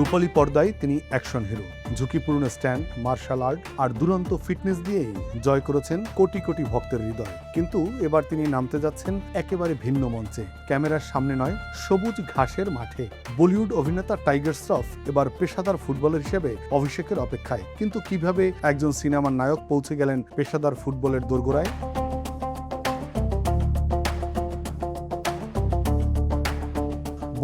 রূপালী পর্দায় তিনি action hero, ঝুঁকিপূর্ণ স্ট্যান্ড, মার্শাল আর্ট আর দুরন্ত ফিটনেস দিয়েই জয় করেছেন কোটি কোটি ভক্তের হৃদয়। কিন্তু এবার তিনি নামতে যাচ্ছেন একেবারে ভিন্ন মঞ্চে, ক্যামেরার সামনে নয়, সবুজ ঘাসের মাঠে। বলিউড অভিনেতা টাইগার শ্রফ এবার পেশাদার ফুটবলার হিসেবে অভিষেকের অপেক্ষায়। কিন্তু কিভাবে একজন সিনেমার নায়ক পৌঁছে গেলেন পেশাদার ফুটবলের দোরগোড়ায়?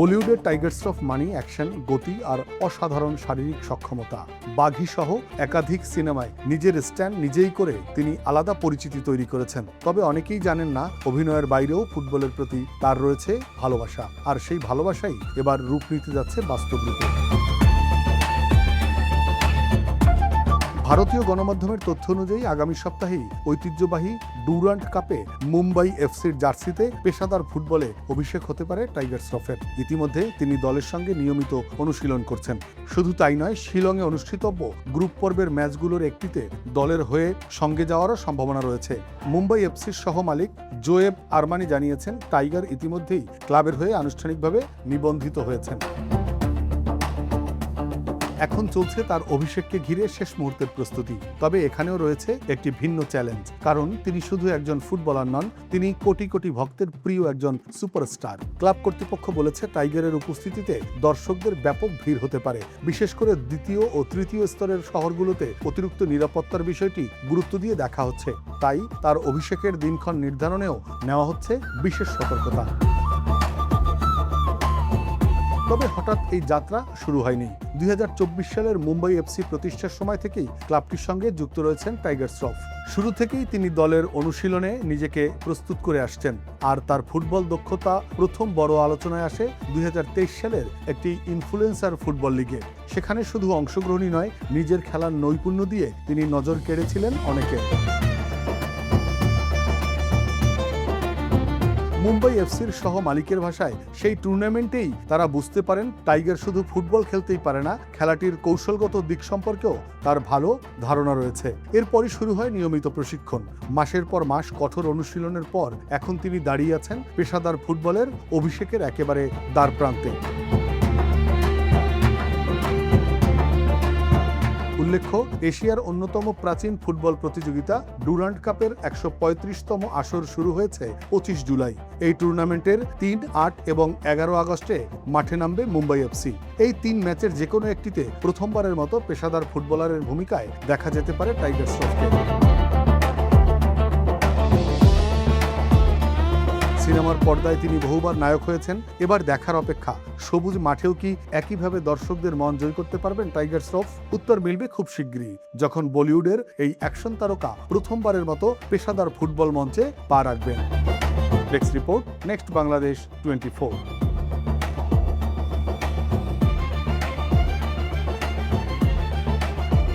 বলিউডের টাইগার শ্রফ মানি অ্যাকশন, গতি আর অসাধারণ শারীরিক সক্ষমতা। বাঘি সহ একাধিক সিনেমায় নিজের স্ট্যান্ড নিজেই করে তিনি আলাদা পরিচিতি তৈরি করেছেন। তবে অনেকেই জানেন না, অভিনয়ের বাইরেও ফুটবলের প্রতি তার রয়েছে ভালোবাসা, আর সেই ভালোবাসাই এবার রূপ নিতে যাচ্ছে বাস্তব রূপে। ভারতীয় গণমাধ্যমের তথ্য অনুযায়ী আগামী সপ্তাহেই ঐতিহ্যবাহী ডুরান্ট কাপে মুম্বাই এফসির জার্সিতে পেশাদার ফুটবলে অভিষেক হতে পারে টাইগার শ্রফের। ইতিমধ্যে তিনি দলের সঙ্গে নিয়মিত অনুশীলন করছেন। শুধু তাই নয়, শিলংয়ে অনুষ্ঠিতব্য গ্রুপ পর্বের ম্যাচগুলোর একটিতে দলের হয়ে সঙ্গে যাওয়ারও সম্ভাবনা রয়েছে। মুম্বাই এফসির সহ মালিক জোয়েব আরমানি জানিয়েছেন, টাইগার ইতিমধ্যেই ক্লাবের হয়ে আনুষ্ঠানিকভাবে নিবন্ধিত হয়েছেন। এখন চলছে তার অভিষেককে ঘিরে শেষ মুহূর্তের প্রস্তুতি। তবে এখানেও রয়েছে একটি ভিন্ন চ্যালেঞ্জ, কারণ তিনি শুধু একজন ফুটবলার নন, তিনি কোটি কোটি ভক্তের প্রিয় একজন সুপারস্টার। ক্লাব কর্তৃপক্ষ বলেছে, টাইগারের উপস্থিতিতে দর্শকদের ব্যাপক ভিড় হতে পারে। বিশেষ করে দ্বিতীয় ও তৃতীয় স্তরের শহরগুলোতে অতিরিক্ত নিরাপত্তার বিষয়টি গুরুত্ব দিয়ে দেখা হচ্ছে। তাই তার অভিষেকের দিনক্ষণ নির্ধারণেও নেওয়া হচ্ছে বিশেষ সতর্কতা। তবে হঠাৎ এই যাত্রা শুরু হয়নি। 2024 সালের মুম্বাই এফসি প্রতিষ্ঠার সময় থেকেই ক্লাবটির সঙ্গে যুক্ত রয়েছেন টাইগার শ্রফ। শুরু থেকেই তিনি দলের অনুশীলনে নিজেকে প্রস্তুত করে আসছেন, আর তার ফুটবল দক্ষতা প্রথম বড় আলোচনায় আসে 2023 সালের একটি ইনফ্লুয়েন্সার ফুটবল লিগে। সেখানে শুধু অংশগ্রহণই নয়, নিজের খেলার নৈপুণ্য দিয়ে তিনি নজর কেড়েছিলেন অনেকের। মুম্বাই এফসির সহ মালিকের ভাষায়, সেই টুর্নামেন্টেই তারা বুঝতে পারেন টাইগার শুধু ফুটবল খেলতেই পারে না, খেলাটির কৌশলগত দিক সম্পর্কেও তার ভালো ধারণা রয়েছে। এরপরই শুরু হয় নিয়মিত প্রশিক্ষণ। মাসের পর মাস কঠোর অনুশীলনের পর এখন তিনি দাঁড়িয়ে আছেন পেশাদার ফুটবলের অভিষেকের একেবারে দ্বারপ্রান্তে। উল্লেখ্য, এশিয়ার অন্যতম প্রাচীন ফুটবল প্রতিযোগিতা ডুরান্ট কাপের 135তম আসর শুরু হয়েছে 25 জুলাই। এই টুর্নামেন্টের 3, 8 এবং 11 আগস্টে মাঠে নামবে মুম্বাই এফসি। এই 3 ম্যাচের যে কোনো একটিতে প্রথমবারের মতো পেশাদার ফুটবলারের ভূমিকায় দেখা যেতে পারে টাইগার শ্রফকে। সিনেমার পর্দায় তিনি বহুবার নায়ক হয়েছেন, এবার দেখার অপেক্ষা সবুজ মাঠেও কি একইভাবে দর্শকদের মন জয় করতে পারবেন টাইগার শ্রফ? উত্তর মিলবে খুব শিগগিরই, যখন বলিউডের এই অ্যাকশন তারকা প্রথমবারের মতো পেশাদার ফুটবল মঞ্চে পা রাখবেন। Desk report, next Bangladesh 24।